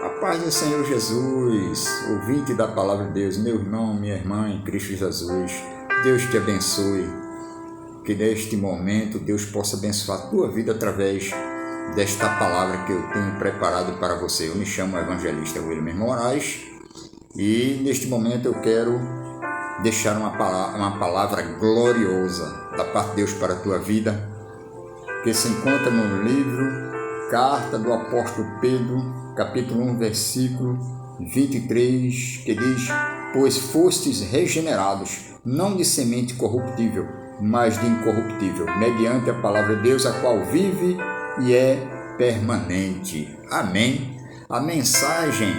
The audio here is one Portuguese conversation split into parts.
A paz do Senhor Jesus, ouvinte da palavra de Deus, meu irmão, minha irmã em Cristo Jesus, Deus te abençoe, que neste momento Deus possa abençoar a tua vida através desta palavra que eu tenho preparado para você. Eu me chamo evangelista Wilmer Moraes e neste momento eu quero deixar uma palavra gloriosa da parte de Deus para a tua vida, que se encontra no livro Carta do Apóstolo Pedro, capítulo 1, versículo 23, que diz: pois fostes regenerados, não de semente corruptível, mas de incorruptível, mediante a palavra de Deus, a qual vive e é permanente. Amém? A mensagem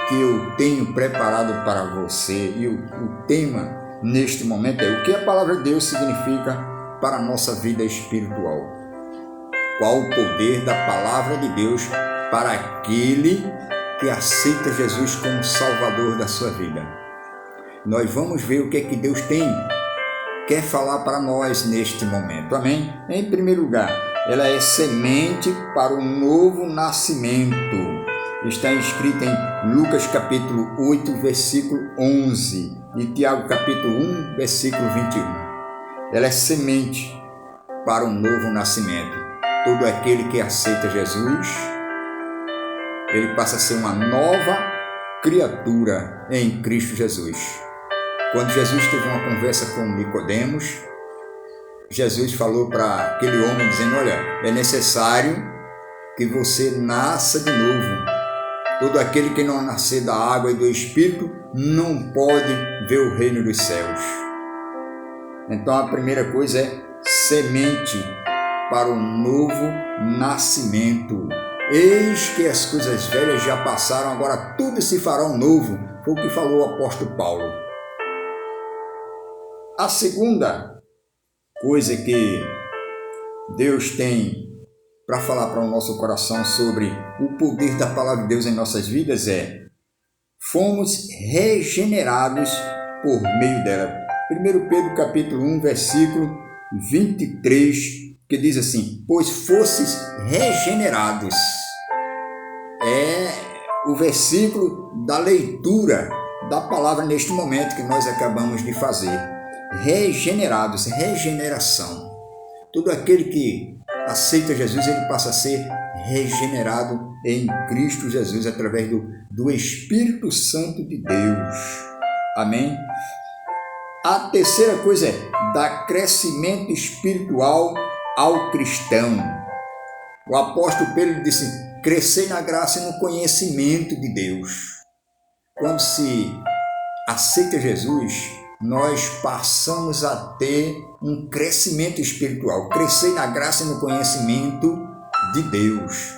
que eu tenho preparado para você e o tema neste momento é: o que a palavra de Deus significa para a nossa vida espiritual? Qual o poder da palavra de Deus para aquele que aceita Jesus como Salvador da sua vida? Nós vamos ver o que é que Deus quer falar para nós neste momento. Amém? Em primeiro lugar, ela é semente para o novo nascimento. Está escrita em Lucas capítulo 8, versículo 11 e Tiago capítulo 1, versículo 21. Ela é semente para um novo nascimento. Todo aquele que aceita Jesus, ele passa a ser uma nova criatura em Cristo Jesus. Quando Jesus teve uma conversa com Nicodemos, Jesus falou para aquele homem dizendo: olha, é necessário que você nasça de novo. Todo aquele que não nascer da água e do Espírito não pode ver o reino dos céus. Então a primeira coisa é semente para o novo nascimento. Eis que as coisas velhas já passaram, agora tudo se fará novo. Foi o que falou o apóstolo Paulo. A segunda coisa que Deus tem para falar para o nosso coração sobre o poder da palavra de Deus em nossas vidas é: fomos regenerados por meio dela. 1 Pedro capítulo 1, versículo 23, que diz assim: pois fostes regenerados. É o versículo da leitura da palavra neste momento que nós acabamos de fazer. Regenerados, regeneração. Todo aquele que aceita Jesus, ele passa a ser regenerado em Cristo Jesus através do Espírito Santo de Deus. Amém? A terceira coisa é dar crescimento espiritual ao cristão. O apóstolo Pedro disse: crescei na graça e no conhecimento de Deus. Quando se aceita Jesus, nós passamos a ter um crescimento espiritual. Crescei na graça e no conhecimento de Deus.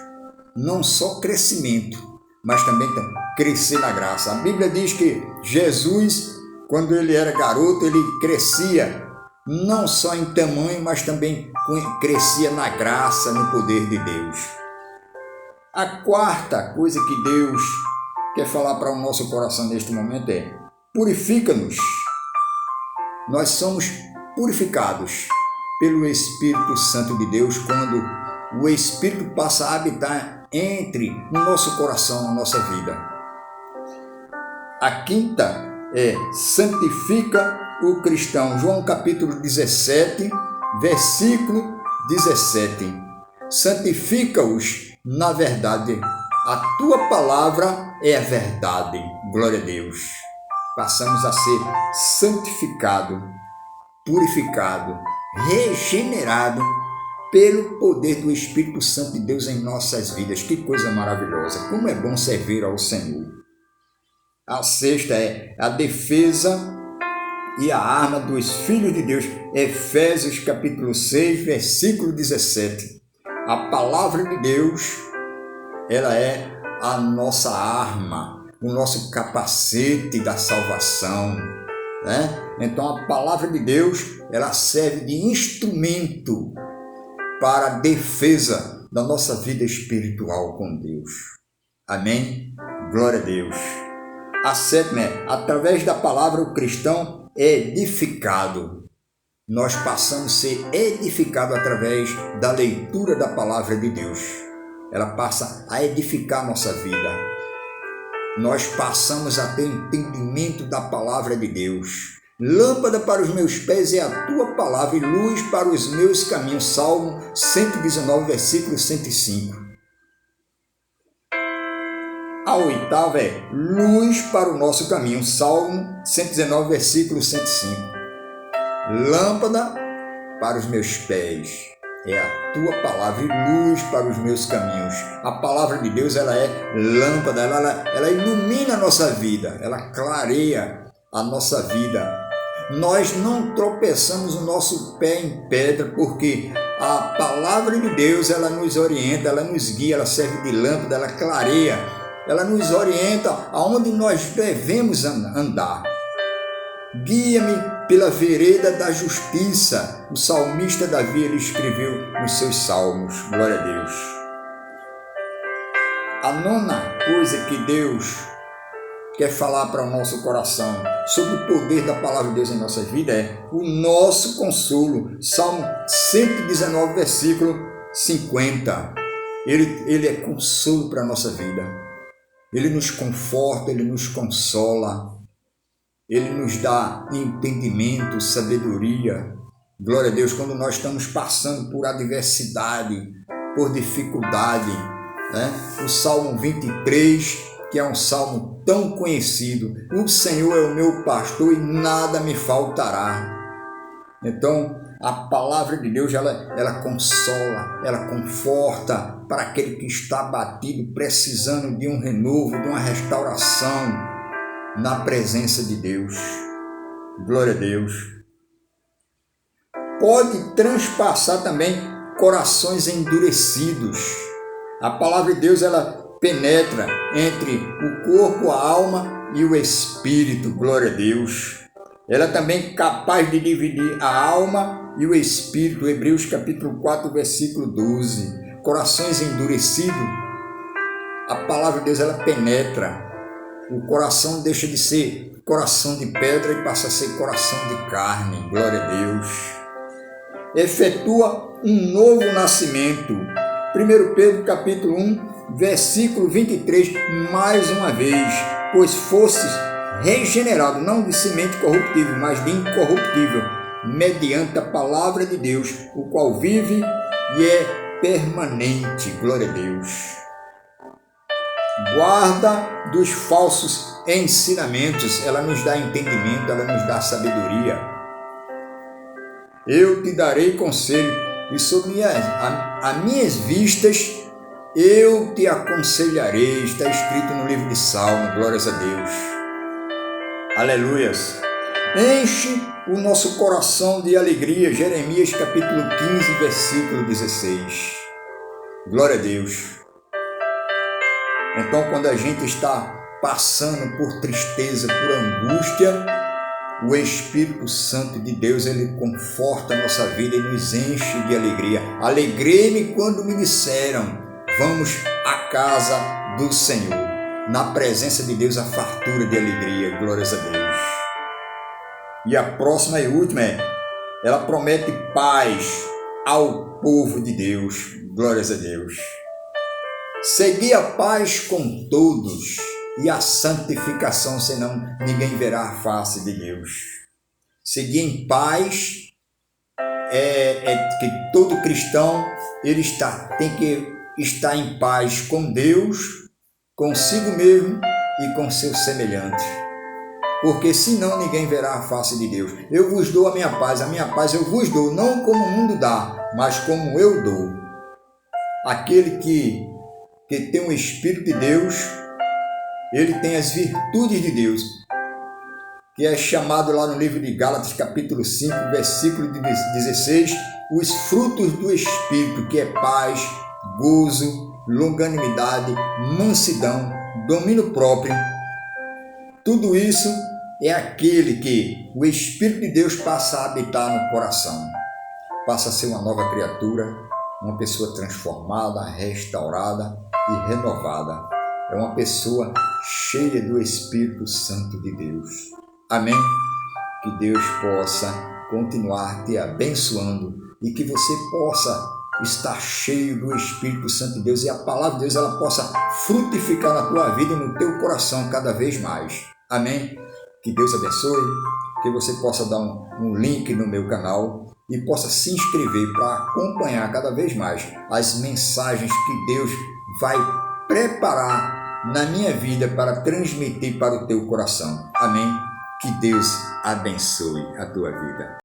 Não só crescimento, mas também crescer na graça. A Bíblia diz que Jesus, quando ele era garoto, ele crescia não só em tamanho, mas também crescia na graça, no poder de Deus. A quarta coisa que Deus quer falar para o nosso coração neste momento é: purifica-nos. Nós somos purificados pelo Espírito Santo de Deus quando o Espírito passa a habitar no nosso coração, na nossa vida. A quinta é: santifica o cristão. João capítulo 17, versículo 17. Santifica-os na verdade. A tua palavra é a verdade. Glória a Deus. Passamos a ser santificado, purificado, regenerado pelo poder do Espírito Santo de Deus em nossas vidas. Que coisa maravilhosa. Como é bom servir ao Senhor. A sexta é a defesa e a arma dos filhos de Deus. Efésios capítulo 6, versículo 17. A palavra de Deus, ela é a nossa arma, o nosso capacete da salvação, né? Então a palavra de Deus, ela serve de instrumento para a defesa da nossa vida espiritual com Deus. Amém? Glória a Deus. A sétima é: através da palavra o cristão é edificado. Nós passamos a ser edificados através da leitura da palavra de Deus. Ela passa a edificar a nossa vida. nós passamos a ter entendimento da palavra de Deus. Lâmpada para os meus pés é a tua palavra e luz para os meus caminhos. Salmo 119, versículo 105. A oitava é luz para o nosso caminho. Salmo 119, versículo 105. Lâmpada para os meus pés é a tua palavra e luz para os meus caminhos. A palavra de Deus, ela é lâmpada, ela ilumina a nossa vida, ela clareia a nossa vida. Nós não tropeçamos o nosso pé em pedra, porque a palavra de Deus, ela nos orienta, ela nos guia, ela serve de lâmpada, ela clareia, ela nos orienta aonde nós devemos andar. Guia-me pela vereda da justiça. O salmista Davi, ele escreveu nos seus salmos. Glória a Deus. A nona coisa que Deus quer falar para o nosso coração sobre o poder da palavra de Deus em nossa vida é o nosso consolo. Salmo 119, versículo 50. Ele é consolo para a nossa vida. Ele nos conforta, ele nos consola. Ele nos dá entendimento, sabedoria. Glória a Deus, quando nós estamos passando por adversidade, por dificuldade, né? O Salmo 23, que é um salmo tão conhecido. O Senhor é o meu pastor e nada me faltará. Então, a palavra de Deus, ela consola, ela conforta para aquele que está abatido, precisando de um renovo, de uma restauração na presença de Deus. Glória a Deus. Pode transpassar também corações endurecidos. A palavra de Deus, ela penetra entre o corpo, a alma e o espírito. Glória a Deus. Ela é também capaz de dividir a alma e o espírito. Hebreus capítulo 4, versículo 12. Corações endurecidos. A palavra de Deus, ela penetra. O coração deixa de ser coração de pedra e passa a ser coração de carne. Glória a Deus. Efetua um novo nascimento. 1 Pedro capítulo 1, versículo 23. Mais uma vez, pois fostes regenerado, não de semente corruptível, mas de incorruptível, mediante a palavra de Deus, o qual vive e é permanente. Glória a Deus. Guarda dos falsos ensinamentos, ela nos dá entendimento, ela nos dá sabedoria. Eu te darei conselho, e sobre as minhas vistas eu te aconselharei. Está escrito no livro de Salmo. Glórias a Deus. Aleluias. Enche o nosso coração de alegria. Jeremias capítulo 15, versículo 16. Glória a Deus. Então, quando a gente está passando por tristeza, por angústia, o Espírito Santo de Deus, ele conforta a nossa vida e nos enche de alegria. Alegrei-me quando me disseram, vamos à casa do Senhor. Na presença de Deus, a fartura de alegria. Glórias a Deus. E a próxima e última ela promete paz ao povo de Deus. Glórias a Deus. Segui a paz com todos e a santificação, senão ninguém verá a face de Deus. Seguir em paz que todo cristão tem que estar em paz com Deus, consigo mesmo e com seus semelhantes. Porque senão ninguém verá a face de Deus. Eu vos dou a minha paz eu vos dou, não como o mundo dá, mas como eu dou. Aquele que tem o Espírito de Deus, ele tem as virtudes de Deus, que é chamado lá no livro de Gálatas, capítulo 5, versículo 16, os frutos do Espírito, que é paz, gozo, longanimidade, mansidão, domínio próprio. Tudo isso é aquele que o Espírito de Deus passa a habitar no coração, passa a ser uma nova criatura, uma pessoa transformada, restaurada e renovada. É uma pessoa cheia do Espírito Santo de Deus. Amém? Que Deus possa continuar te abençoando e que você possa estar cheio do Espírito Santo de Deus e a palavra de Deus ela possa frutificar na tua vida e no teu coração cada vez mais. Amém? Que Deus abençoe, que você possa dar um link no meu canal e possa se inscrever para acompanhar cada vez mais as mensagens que Deus vai preparar na minha vida para transmitir para o teu coração. Amém? Que Deus abençoe a tua vida.